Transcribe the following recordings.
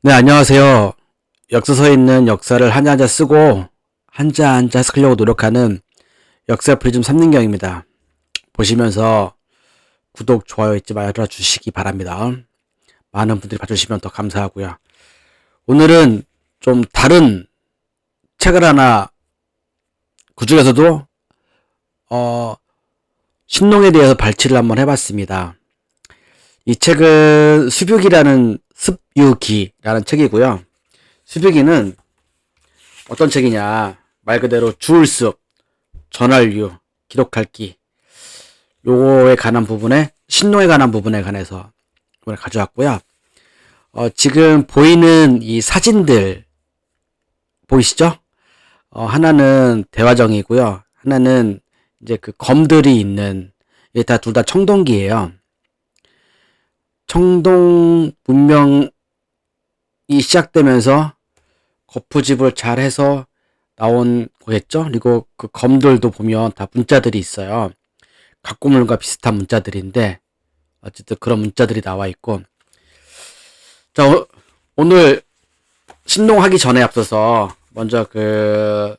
네, 안녕하세요. 역사서에 있는 역사를 한자 한자 쓰고 한자 한자 해석하려고 노력하는 역사 프리즘 삼nin경입니다. 보시면서 구독, 좋아요 잊지 말아 주시기 바랍니다. 많은 분들이 봐주시면 더 감사하고요. 오늘은 좀 다른 책을 하나, 그 중에서도 신농에 대해서 발췌를 한번 해봤습니다. 이 책은 습유기라는 책이고요. 습유기는 어떤 책이냐, 말 그대로 주울습, 전할류, 기록할기, 요거에 관한 부분에, 신농에 관한 부분에 관해서 이번에 가져왔고요. 지금 보이는 이 사진들 보이시죠? 하나는 대화정이고요. 하나는 이제 그 검들이 있는, 이게 둘 다 청동기예요. 청동 문명이 시작되면서 거푸집을 잘 해서 나온 거겠죠? 그리고 그 검들도 보면 다 문자들이 있어요. 각고물과 비슷한 문자들인데, 어쨌든 그런 문자들이 나와 있고. 자, 오늘 신농하기 전에 앞서서 먼저 그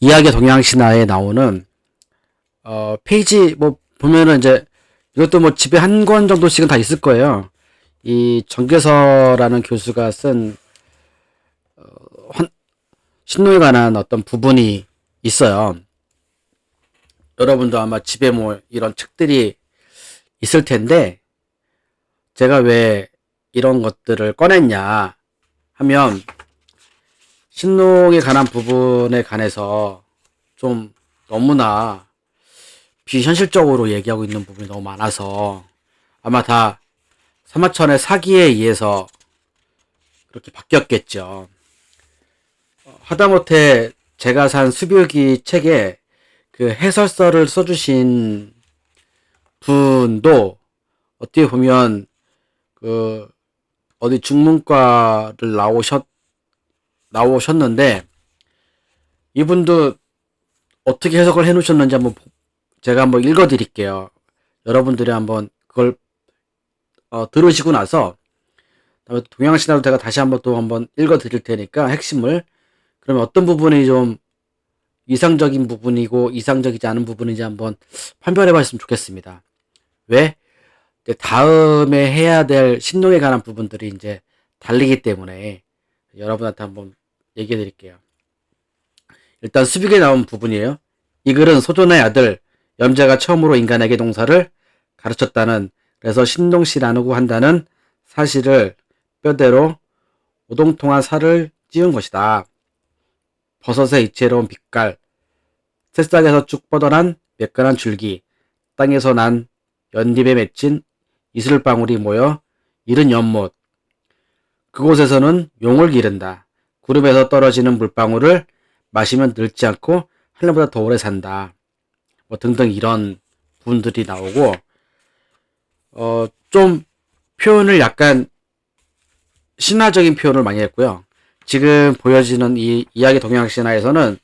이야기 동양신화에 나오는 페이지 뭐 보면은 이제 이것도 뭐 집에 한 권 정도씩은 다 있을 거예요. 이 정계서라는 교수가 쓴 신농에 관한 어떤 부분이 있어요. 여러분도 아마 집에 뭐 이런 책들이 있을 텐데, 제가 왜 이런 것들을 꺼냈냐 하면, 신농에 관한 부분에 관해서 좀 너무나 비현실적으로 얘기하고 있는 부분이 너무 많아서 아마 다 사마천의 사기에 의해서 그렇게 바뀌었겠죠. 하다못해 제가 산 수비기 책에 그 해설서를 써주신 분도 어떻게 보면 그 어디 중문과를 나오셨는데, 이분도 어떻게 해석을 해놓으셨는지 한번 제가 한번 읽어드릴게요. 여러분들이 한번 그걸 들으시고 나서 동양신화도 제가 다시 한번 또 한번 읽어드릴 테니까 핵심을, 그러면 어떤 부분이 좀 이상적인 부분이고 이상적이지 않은 부분인지 한번 판별해 봤으면 좋겠습니다. 왜? 다음에 해야 될 신농에 관한 부분들이 이제 달리기 때문에 여러분한테 한번 얘기해 드릴게요. 일단 수빅에 나온 부분이에요. 이 글은 소존의 아들 염제가 처음으로 인간에게 농사를 가르쳤다는, 그래서 신농시라고 한다는 사실을 뼈대로 오동통한 살을 찌운 것이다. 버섯의 이채로운 빛깔, 새싹에서 쭉 뻗어난 매끈한 줄기, 땅에서 난 연잎에 맺힌 이슬방울이 모여 이른 연못, 그곳에서는 용을 기른다. 구름에서 떨어지는 물방울을 마시면 늙지 않고 하늘보다 더 오래 산다. 뭐 등등 이런 부분들이 나오고, 좀 표현을 약간 신화적인 표현을 많이 했고요. 지금 보여지는 이 이야기 동양신화에서는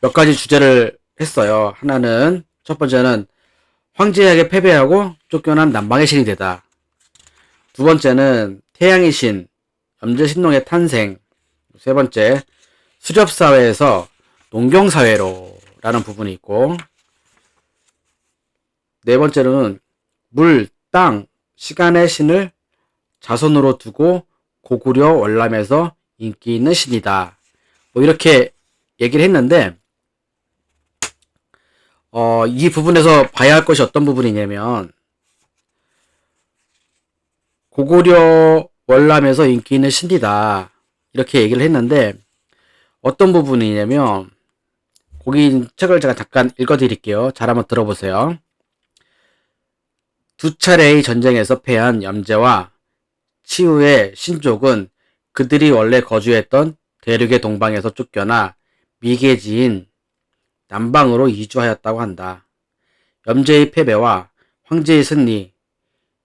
몇 가지 주제를 했어요. 하나는, 첫 번째는 황제에게 패배하고 쫓겨난 남방의 신이 되다. 두 번째는 태양의 신, 염제신농의 탄생. 세 번째, 수렵사회에서 농경사회로 라는 부분이 있고, 네 번째로는 물, 땅, 시간의 신을 자손으로 두고 고구려 월남에서 인기 있는 신이다. 뭐 이렇게 얘기를 했는데, 이 부분에서 봐야 할 것이 어떤 부분이냐면, 고구려 월남에서 인기 있는 신이다. 이렇게 얘기를 했는데, 어떤 부분이냐면, 거기 책을 제가 잠깐 읽어드릴게요. 잘 한번 들어보세요. 두 차례의 전쟁에서 패한 염제와 치우의 신족은 그들이 원래 거주했던 대륙의 동방에서 쫓겨나 미개지인 남방으로 이주하였다고 한다. 염제의 패배와 황제의 승리,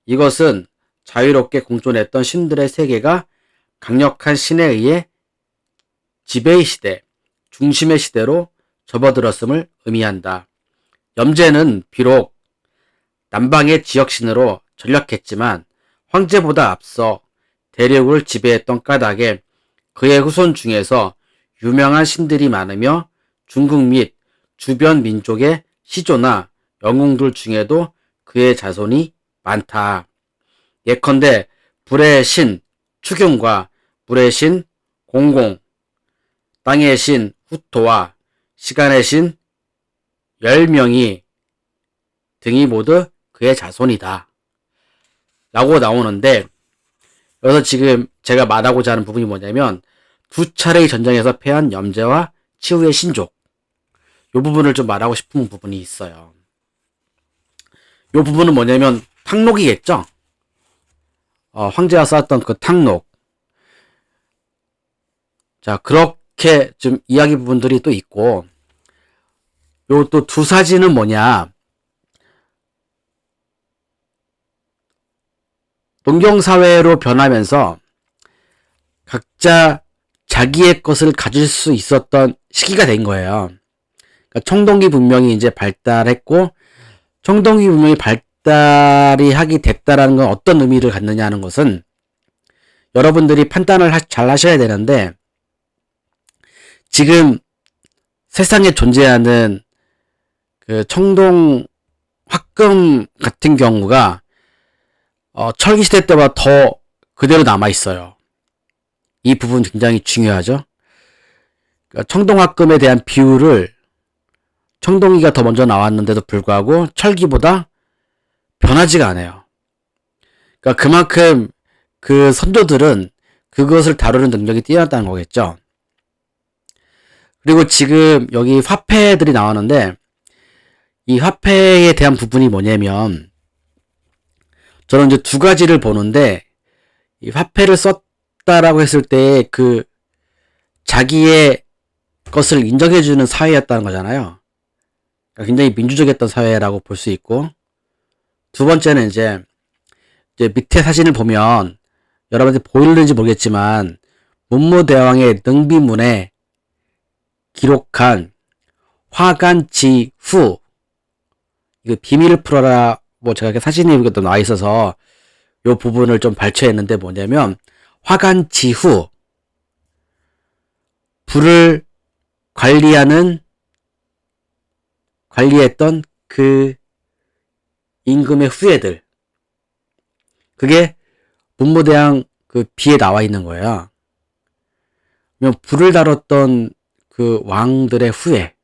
이것은 자유롭게 공존했던 신들의 세계가 강력한 신에 의해 지배의 시대, 중심의 시대로 접어들었음을 의미한다. 염제는 비록 남방의 지역신으로 전락했지만 황제보다 앞서 대륙을 지배했던 까닭에 그의 후손 중에서 유명한 신들이 많으며 중국 및 주변 민족의 시조나 영웅들 중에도 그의 자손이 많다. 예컨대 불의 신 추경과 물의 신 공공, 땅의 신 후토와 시간의 신 10명이 등이 모두 그의 자손이다. 라고 나오는데, 여기서 지금 제가 말하고자 하는 부분이 뭐냐면, 두 차례의 전쟁에서 패한 염제와 치후의 신족, 이 부분을 좀 말하고 싶은 부분이 있어요. 이 부분은 뭐냐면 탕록이겠죠. 황제가 쌓았던 그 탕록. 자, 그렇게 좀 이야기 부분들이 또 있고, 요 또 두 사진은 뭐냐, 농경사회로 변하면서 각자 자기의 것을 가질 수 있었던 시기가 된 거예요. 그러니까 청동기 문명이 이제 발달했고, 청동기 문명이 발달이 하게 됐다라는 건 어떤 의미를 갖느냐 하는 것은 여러분들이 판단을 잘 하셔야 되는데, 지금 세상에 존재하는 그 청동 화금 같은 경우가 철기 시대 때보다 더 그대로 남아 있어요. 이 부분 굉장히 중요하죠. 그러니까 청동 화금에 대한 비율을 청동기가 더 먼저 나왔는데도 불구하고 철기보다 변하지가 않아요. 그러니까 그만큼 그 선조들은 그것을 다루는 능력이 뛰어났다는 거겠죠. 그리고 지금 여기 화폐들이 나오는데, 이 화폐에 대한 부분이 뭐냐면, 저는 이제 두 가지를 보는데, 이 화폐를 썼다라고 했을 때 그 자기의 것을 인정해주는 사회였다는 거잖아요. 그러니까 굉장히 민주적이었던 사회라고 볼 수 있고, 두 번째는 이제 밑에 사진을 보면 여러분들 보이는지 모르겠지만 문무대왕의 능비문에 기록한 화간지후, 이거 비밀을 풀어라, 뭐 제가 사진이 이것도 나와 있어서 요 부분을 좀 발췌했는데, 뭐냐면 화간지후, 불을 관리했던 그 임금의 후예들, 그게 문무대왕 그 비에 나와 있는 거예요. 그러면 불을 다뤘던 그 왕들의 후예.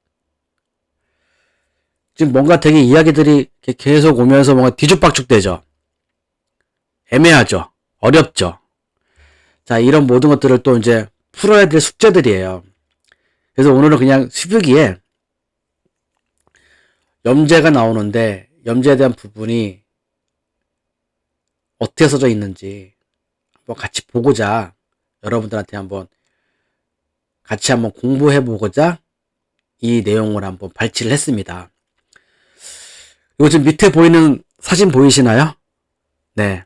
지금 뭔가 되게 이야기들이 계속 오면서 뭔가 뒤죽박죽되죠. 애매하죠. 어렵죠. 자, 이런 모든 것들을 또 이제 풀어야 될 숙제들이에요. 그래서 오늘은 그냥 수뷰기에 염제가 나오는데, 염제에 대한 부분이 어떻게 써져 있는지 한번 같이 보고자, 여러분들한테 같이 한번 공부해 보고자 이 내용을 한번 발췌를 했습니다. 이거 지금 밑에 보이는 사진 보이시나요? 네.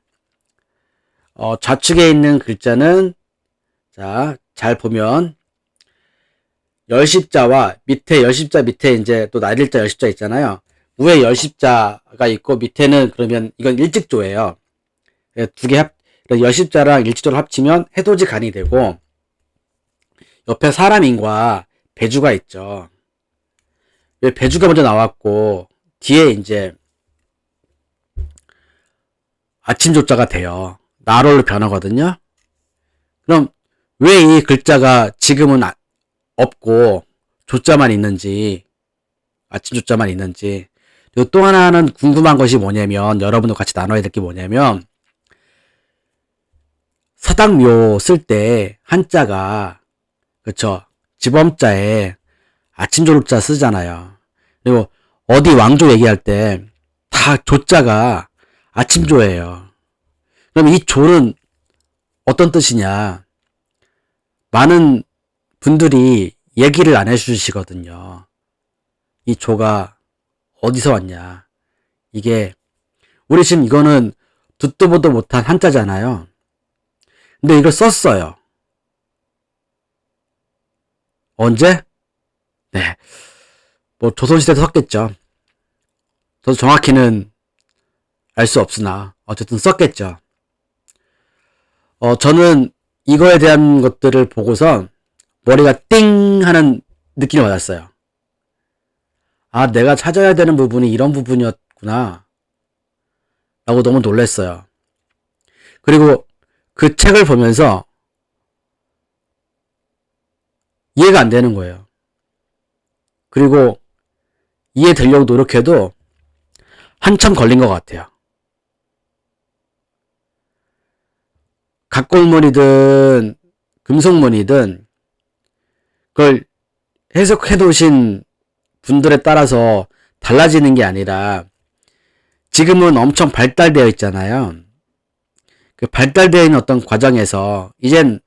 좌측에 있는 글자는, 자, 잘 보면 열십자와 열십자 밑에 이제 또 날일자 열십자 있잖아요. 위에 열십자가 있고 밑에는, 그러면 이건 일직조예요. 두 개 열십자랑 일직조를 합치면 해돋이 간이 되고, 옆에 사람인과 배주가 있죠. 왜 배주가 먼저 나왔고 뒤에 이제 아침조자가 돼요. 나로로 변하거든요. 그럼 왜 이 글자가 지금은 없고 조자만 있는지, 아침조자만 있는지. 그리고 또 하나는 궁금한 것이 뭐냐면, 여러분도 같이 나눠야 될 게 뭐냐면, 사당묘 쓸 때 한자가, 그쵸, 지범자에 아침조자 쓰잖아요. 그리고 어디 왕조 얘기할 때 다 조자가 아침조예요. 그럼 이 조는 어떤 뜻이냐? 많은 분들이 얘기를 안 해주시거든요. 이 조가 어디서 왔냐? 이게, 우리 지금 이거는 듣도 보도 못한 한자잖아요. 근데 이걸 썼어요. 언제? 네. 뭐 조선시대도 썼겠죠. 저도 정확히는 알 수 없으나 어쨌든 썼겠죠. 저는 이거에 대한 것들을 보고서 머리가 띵 하는 느낌이 받았어요. 아, 내가 찾아야 되는 부분이 이런 부분이었구나. 라고 너무 놀랐어요. 그리고 그 책을 보면서 이해가 안 되는 거예요. 그리고 이해되려고 노력해도 한참 걸린 것 같아요. 각골문이든 금속문이든 그걸 해석해 놓으신 분들에 따라서 달라지는 게 아니라 지금은 엄청 발달되어 있잖아요. 그 발달되어 있는 어떤 과정에서 이젠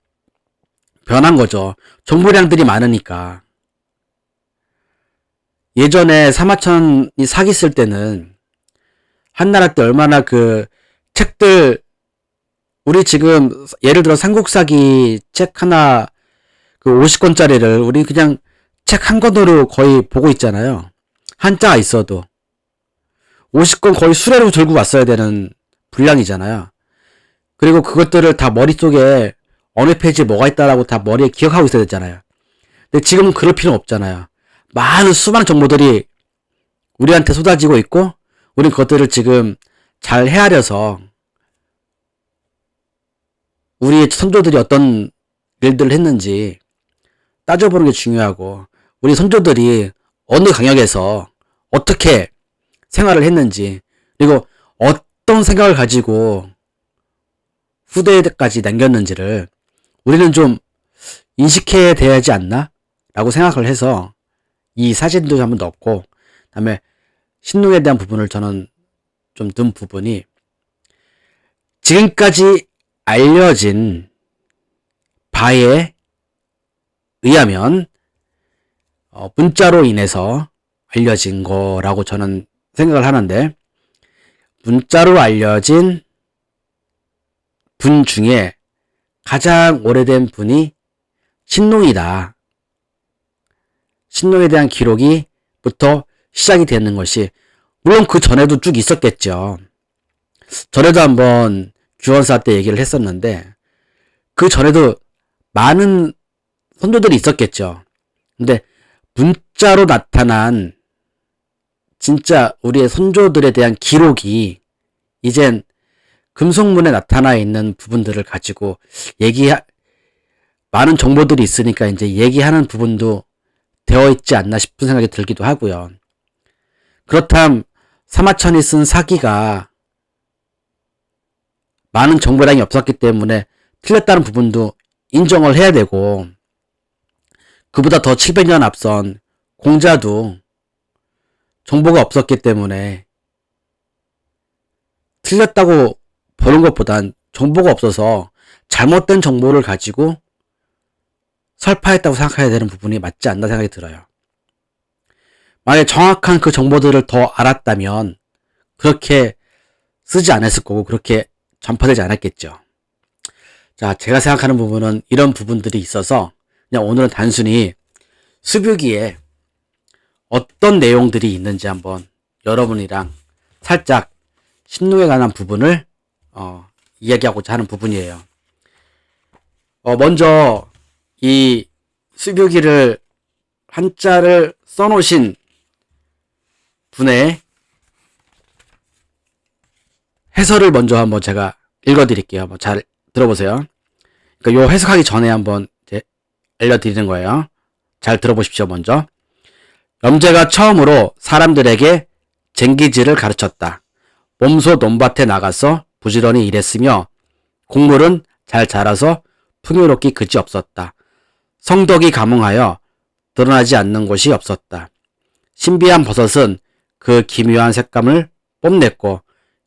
변한 거죠. 정보량들이 많으니까. 예전에 사마천이 사기 쓸 때는 한나라 때 얼마나 그 책들, 우리 지금 예를 들어 삼국사기 책 하나 그 50권짜리를 우리 그냥 책 한 권으로 거의 보고 있잖아요. 한자가 있어도 50권 거의 수레로 들고 왔어야 되는 분량이잖아요. 그리고 그것들을 다 머릿속에 어느 페이지에 뭐가 있다라고 다 머리에 기억하고 있어야 되잖아요. 근데 지금은 그럴 필요는 없잖아요. 많은 수많은 정보들이 우리한테 쏟아지고 있고 우린 그것들을 지금 잘 헤아려서 우리의 선조들이 어떤 일들을 했는지 따져보는 게 중요하고 우리 선조들이 어느 강역에서 어떻게 생활을 했는지 그리고 어떤 생각을 가지고 후대까지 남겼는지를 우리는 좀 인식해야 되지 않나? 라고 생각을 해서 이 사진도 한번 넣고 그다음에 신농에 대한 부분을 저는 좀 넣은 부분이 지금까지 알려진 바에 의하면 문자로 인해서 알려진 거라고 저는 생각을 하는데 문자로 알려진 분 중에 가장 오래된 분이 신농이다. 신농에 대한 기록이부터 시작이 되는 것이 물론 그 전에도 쭉 있었겠죠. 전에도 한번 규원사 때 얘기를 했었는데 그 전에도 많은 선조들이 있었겠죠. 근데 문자로 나타난 진짜 우리의 선조들에 대한 기록이 이젠 금속문에 나타나 있는 부분들을 가지고 많은 정보들이 있으니까 이제 얘기하는 부분도 되어 있지 않나 싶은 생각이 들기도 하고요. 그렇다면 사마천이 쓴 사기가 많은 정보량이 없었기 때문에 틀렸다는 부분도 인정을 해야 되고 그보다 더 700년 앞선 공자도 정보가 없었기 때문에 틀렸다고 보는 것보단 정보가 없어서 잘못된 정보를 가지고 설파했다고 생각해야 되는 부분이 맞지 않나 생각이 들어요. 만약에 정확한 그 정보들을 더 알았다면 그렇게 쓰지 않았을 거고 그렇게 전파되지 않았겠죠. 자, 제가 생각하는 부분은 이런 부분들이 있어서 그냥 오늘은 단순히 수뷰기에 어떤 내용들이 있는지 한번 여러분이랑 살짝 신농에 관한 부분을 이야기하고자 하는 부분이에요. 먼저 이 수뷰기를 한자를 써놓으신 분의 해설을 먼저 한번 제가 읽어드릴게요. 한번 잘 들어보세요. 그러니까 요 해석하기 전에 한번 이제 알려드리는 거예요. 잘 들어보십시오. 먼저 염제가 처음으로 사람들에게 쟁기질을 가르쳤다. 몸소 논밭에 나가서 부지런히 일했으며 곡물은 잘 자라서 풍요롭기 그지 없었다. 성덕이 감흥하여 드러나지 않는 곳이 없었다. 신비한 버섯은 그 기묘한 색감을 뽐냈고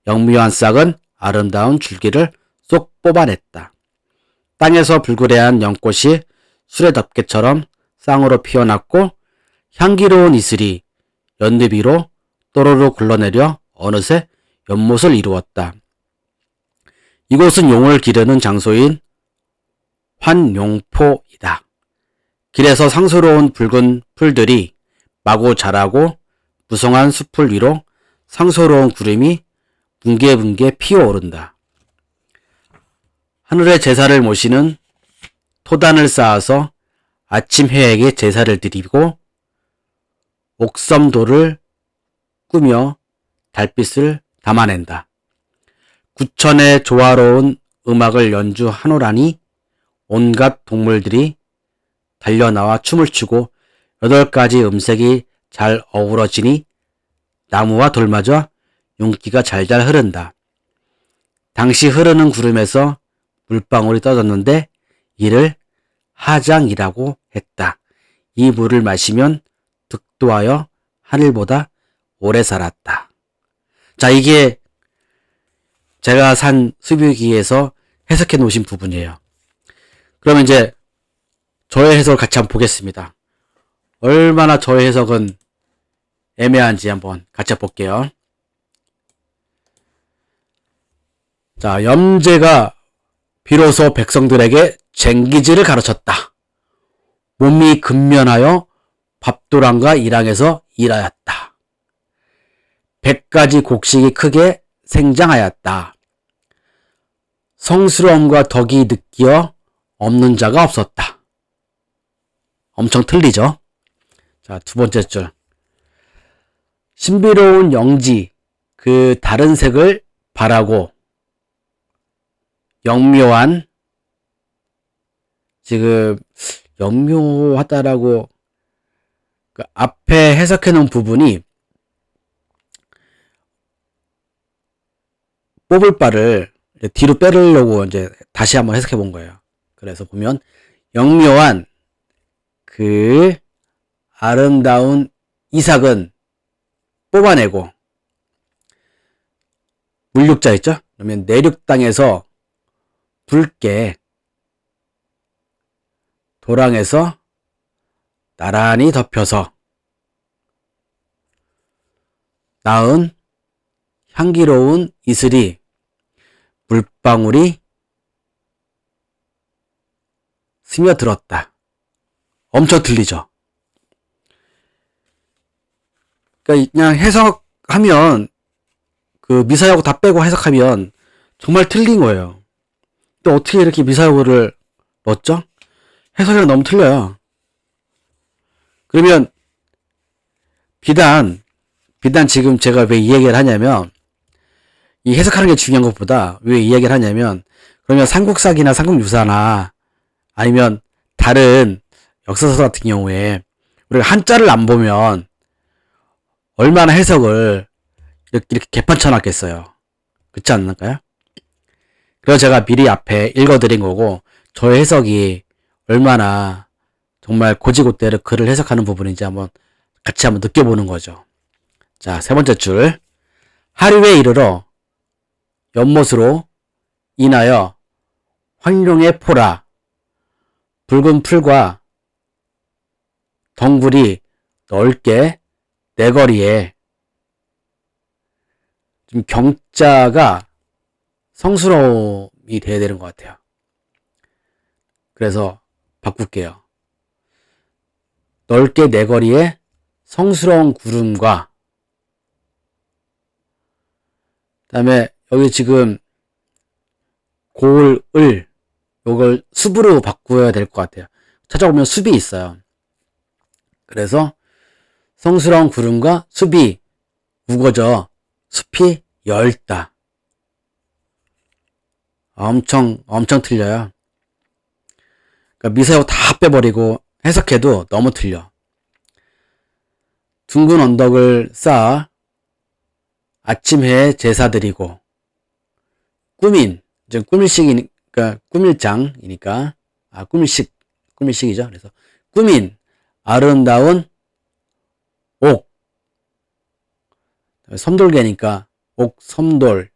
영묘한 싹은 아름다운 줄기를 쏙 뽑아냈다. 땅에서 불그레한 연꽃이 수레덮개처럼 쌍으로 피어났고 향기로운 이슬이 연잎 위로 또로로 굴러내려 어느새 연못을 이루었다. 이곳은 용을 기르는 장소인 환용포이다. 길에서 상스러운 붉은 풀들이 마구 자라고 무성한 숲을 위로 상스러운 구름이 뭉게뭉게 피어오른다. 하늘의 제사를 모시는 토단을 쌓아서 아침 해에게 제사를 드리고 옥섬도를 꾸며 달빛을 담아낸다. 구천의 조화로운 음악을 연주하노라니 온갖 동물들이 달려나와 춤을 추고 8가지 음색이 잘 어우러지니 나무와 돌마저 윤기가 잘잘 흐른다. 당시 흐르는 구름에서 물방울이 떠졌는데 이를 하장이라고 했다. 이 물을 마시면 득도하여 하늘보다 오래 살았다. 자, 이게 제가 산 수비기에서 해석해 놓으신 부분이에요. 그러면 이제 저의 해석을 같이 한번 보겠습니다. 얼마나 저의 해석은 애매한지 한번 같이 볼게요. 자, 염제가 비로소 백성들에게 쟁기질을 가르쳤다. 몸이 근면하여 밥도랑과 일항에서 일하였다. 100가지 곡식이 크게 생장하였다. 성스러움과 덕이 느끼어 없는 자가 없었다. 엄청 틀리죠? 자, 두 번째 줄. 신비로운 영지, 그 다른 색을 바라고 영묘한, 지금 영묘하다라고 그 앞에 해석해 놓은 부분이 뽑을 바를 뒤로 빼려고 이제 다시 한번 해석해 본 거예요. 그래서 보면 영묘한 그 아름다운 이삭은 뽑아내고, 물육자 있죠? 그러면 내륙 땅에서 붉게 도랑에서 나란히 덮여서 낳은 향기로운 이슬이 물방울이 스며들었다. 엄청 틀리죠? 그러니까 그냥 해석하면, 그 미사여구 다 빼고 해석하면 정말 틀린 거예요. 또 어떻게 이렇게 미사여구를 넣었죠? 해석이랑 너무 틀려요. 그러면 비단 지금 제가 왜 이 얘기를 하냐면, 이 해석하는 게 중요한 것보다 왜 이 얘기를 하냐면, 그러면 삼국사기나 삼국유사나 아니면 다른 역사서 같은 경우에 우리가 한자를 안 보면 얼마나 해석을 이렇게 개판 쳐놨겠어요. 그렇지 않을까요? 그래서 제가 미리 앞에 읽어드린 거고, 저의 해석이 얼마나 정말 고지고대로 글을 해석하는 부분인지 같이 한번 느껴보는 거죠. 자, 세 번째 줄. 하류에 이르러 연못으로 인하여 황룡의 포라, 붉은 풀과 덩굴이 넓게 내거리에, 좀 경자가 성스러움이 돼야 되는 것 같아요. 그래서 바꿀게요. 넓게 내거리에 성스러운 구름과, 그 다음에 여기 지금 고을, 을, 요걸 숲으로 바꾸어야 될 것 같아요. 찾아보면 숲이 있어요. 그래서 성스러운 구름과 숲이 우거져 숲이 엷다. 엄청 틀려요. 그러니까 미사여 다 빼버리고 해석해도 너무 틀려. 둥근 언덕을 쌓아 아침 해에 제사드리고, 꾸민, 이제 꾸밀식이니까, 꾸밀장이니까, 꾸밀식이죠. 그래서 꾸민 아름다운 옥, 섬돌개니까 옥 섬돌을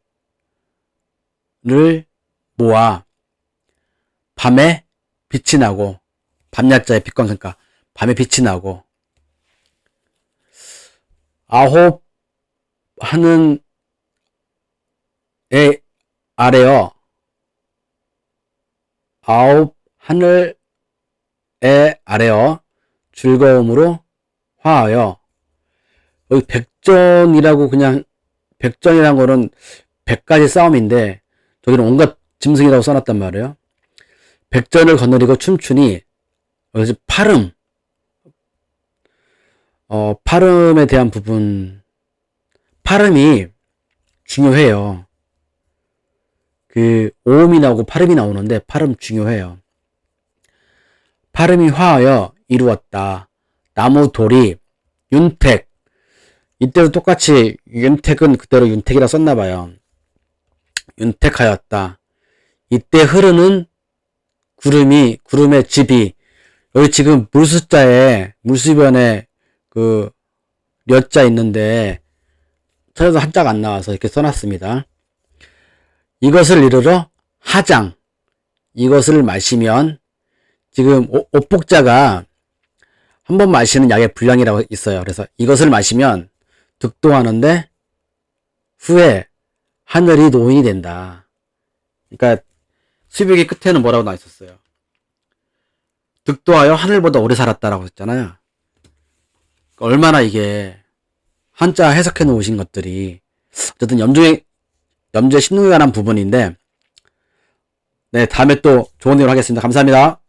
모아 밤에 빛이 나고, 밤야자에 빛광선가 밤에 빛이 나고, 아홉 하는 에 아래여, 아홉 하늘에 아래여 즐거움으로 화하여. 여기 백전이라고, 그냥 백전이라는 거는 100가지 싸움인데, 저기는 온갖 짐승이라고 써놨단 말이에요. 백전을 거느리고 춤추니, 여기서 파름, 파름에 대한 부분, 파름이 중요해요. 그 오음이 나오고 파름이 나오는데 파름 중요해요. 파름이 화하여 이루었다. 나무 돌이 윤택. 이때도 똑같이 윤택은 그대로 윤택이라 썼나봐요. 윤택하였다. 이때 흐르는 구름의 집이, 여기 지금 물수자에 물수변에 그 려자 있는데 전에도 한자가 안 나와서 이렇게 써놨습니다. 이것을 이르러 하장. 이것을 마시면, 지금 옥복자가 한 번 마시는 약의 분량이라고 있어요. 그래서 이것을 마시면 득도하는데 후에 하늘이 노인이 된다. 그러니까 수백의 끝에는 뭐라고 나와 있었어요? 득도하여 하늘보다 오래 살았다라고 했잖아요. 얼마나 이게 한자 해석해 놓으신 것들이, 어쨌든 염제 신능에 관한 부분인데, 네, 다음에 또 좋은 내용 하겠습니다. 감사합니다.